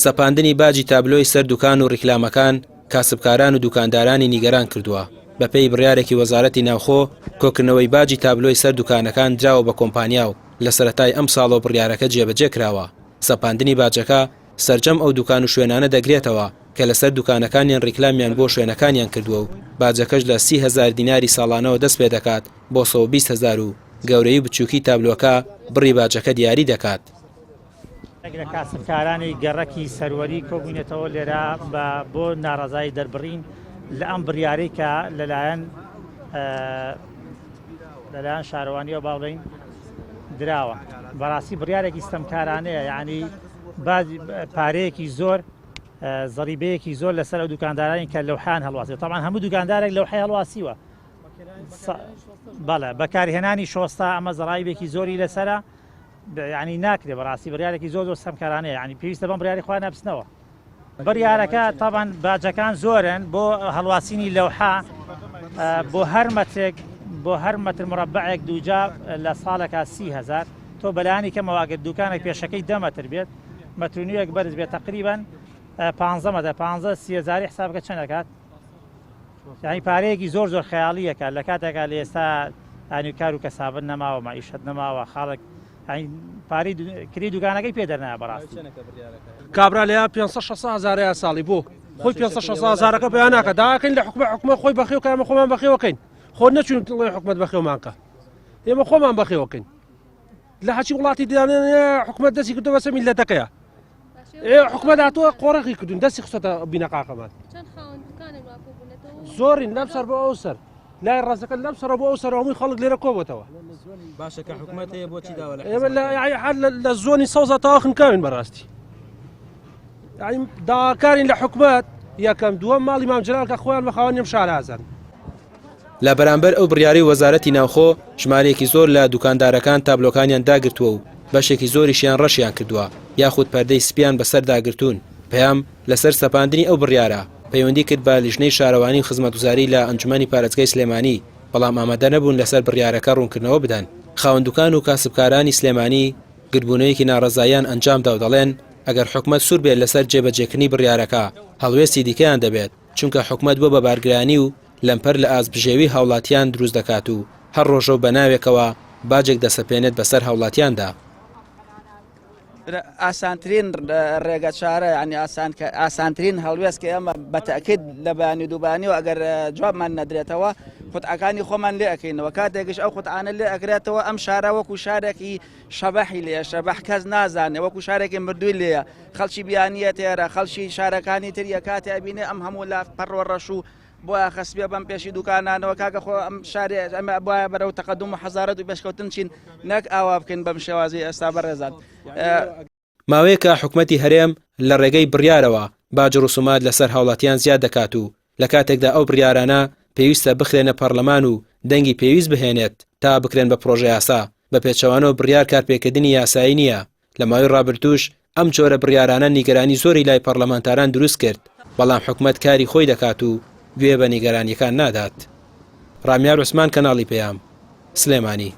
سەپاندنی باجی تابلۆی سەر دوکان و ڕیکلامەکان کاسبکاران و دوکاندارانی نیگەران کردووە. بەپێی بڕیارێکی وەزارەتی ناوخۆ کۆکردنەوەی باجی تابلۆی سەر دوکانەکان دراوە بە کۆمپانیا و لە سەرەتای ئەم ساڵەوە بڕیارەکە جێبەجێ کراوە. سەپاندنی باجەکە سەرجەم ئەو دوکان و شوێنانە دەگرێتەوە کە لەسەر دوکانەکانیان ڕیکلامیان بۆ شوێنەکانیان کردووە و باجەکەش لە 30,000 دیناری ساڵانەوە دەست پێ دەکات بۆ 120,000 و گەورەی بچووکی تابلۆکە بڕی باجەکە دیاری دەکات. لە کاسبکارانی گەڕەکی سەروەری کۆبوونێتەوە لێرە بۆ ناڕەزایی دەربڕین لە ئەم بڕیارەی کە لەلایەن شارەوانیەوە باڵین دراوە. بەڕاستی بڕیارێکی ستەمکارانەیە، یعنی پارەیەکی زۆر زەریبەیەکی زۆر لەسەر ئەو دوکاندارانی کە لەوحیان هەڵواسی. تەمان هەموو دوکاندارێک لەوحی هەڵواسیوە. بەڵێ بەکارهێنانی شۆستا ئەمە زەڕایبێکی زۆری لەسرە، ینی ناکرێت. بەڕاستی بڕیارێکی زۆر ستەمکارانەیە، ینی پێویستە بەم بڕیاری خوا نەبستنەوە. بڕیارەکە تەمان باجەکان زۆرن بۆ هەڵواسینی لەوحا بۆ هەر مەتر مربعێک دووجا لە ساڵێکا 30,000. تۆ بەلایانی کەمەواگەت دوکانێک پێشەکەی 10 مەتر بێت، مەترونیەک بەرز بێت تقریباً 15 مەتر 15-30,000 حسابەکە چەند دەکات؟ یعنی پارەیەکی زۆر خەیاڵیەکە لە کاتێکا لە ئێستا ئەنی کار و کەسابن نەماوە، مەعیشەت نەماوە، خاڵک پارەی کری دوکانەکەی پێ دەرنایە. بەڕاستی کابرا لە 500-600,000 ساڵی بۆ خۆی 500-600,000ەکە بەیان ناکە داکەین لە حکومە خۆی بەخێو کە ئەمە خۆمان بەخێوەکەین، خۆ نەچون حکومەت بەخێومانکە، ئێمە خۆمان بەخێوەکەین. لە هەچی وڵاتی دانێ حکومەت دەستی کردو بەسەر میلەتەکەیە، حکومەت هاتووە قۆڕەقی کردوون دەستی خستە بینەقاقەمان. زۆرین لەم سەر بۆ ئەو سەر لای ڕاستەکە لەم سەر بۆ ئەو سەر هەمووی خەڵک لێرە کۆبووەتەوە. باشە کە حکومەت هەیە بۆچی داوە ئێمە لە زۆنی سەوزە تاوا خنکاوین بەڕاستی. داواکارین لە حکومەت یەکەم دووەم ماڵی مام جەلال کە خۆیان بەخاوەنیم شارەزان. لە بەرامبەر ئەو بڕیاری وەزارەتی ناوخۆ ژمارەیەکی زۆر لە دوکاندارەکان تابلۆکانیان داگرتووە و بەشێکی زۆریشیان ڕەشیان کردووە یاخود پەردەی سپیان بەسەر داگرتوون. پەیام لەسەر سەپاندنی ئەو بڕیارە پەیوەندی کرد بە لیژنەی شارەوانی و خزمەتگوزاری لە ئەنجومەنی پارێزگای سلێمانی، بەڵام ئامادە نەبوون لەسەر بڕیارەکە ڕوونکردنەوە بدەن. خاوەندوکان و کاسبکارانی سلێمانی گربوونەوەیەکی ناڕەزاییان ئەنجامدا و دەڵێن ئەگەر حکومەت سوور بێت لەسەر جێبەجێکردنی بڕیارەکە هەڵوێستی دیکەیان دەبێت، چونکە حکومەت بۆ بەبارگرانی و لەمپەر لە ئازبژێوی هاوڵاتیان دروست دەکات و هەر ڕۆژە و بەناوێکەوە باجێک دەسەپێنێت بەسەر هاوڵاتیاندا. ئاسانترین ڕێگە چارە ینی ئاسانترین هەڵوێست کە ئەمە بەتەکید لە بەیانی دووبانی و ئەگەر جوابمان نەدرێتەوە قوتعەکانی خۆمان لێ ئەەکەینەوە. کاتێکش ئەو قوتعانە لێ ئەگرێتەوە ئەم شارە وەکو شارێکی شەبەحی لێ شەبەح کەس نازانێ، وەکو شارێکی مردووی لێە، خەڵکی بیانیە تێرە، خەڵکی شارەکانی تریە کاتێ ئەبینێ ئەم هەموو لە پەڕوەڕەش و بۆە خەسبێ بەم پێشی دوکانانەوە کاکە خۆ ئەم شارێ ئەمە بواە بەرەو تەقەدوم و حەزارەت و بەشکەوتن چین نەک ئاوا بکەین بەم شێوازی ئێستا بەڕێزان. ماوەیەکە حکومەتی هەرێم لە ڕێگەی بڕیارەوە باج ڕسومات لەسەر هاوڵاتیان زیاد دەکات و لە کاتێکدا ئەو بڕیارانە پێویستە بخرێنە پەرلەمان و دەنگی پێویست بهێنێت تا بکرێن بە پرۆژە یاسا. بە پێچەوانەوە بڕیار کارپێکردنی یاسایی نییە. لە ماوەی ڕابردووش ئەم جۆرە بڕیارانە نیگەرانی زۆری لای پەرلەمانتاران دروست کرد، بەڵام حکومەت کاری خۆی دەکات و گوێ بە نیگەرانیەکان نادات. ڕامیار عوسمان، کەناڵی پەیام، سلێمانی.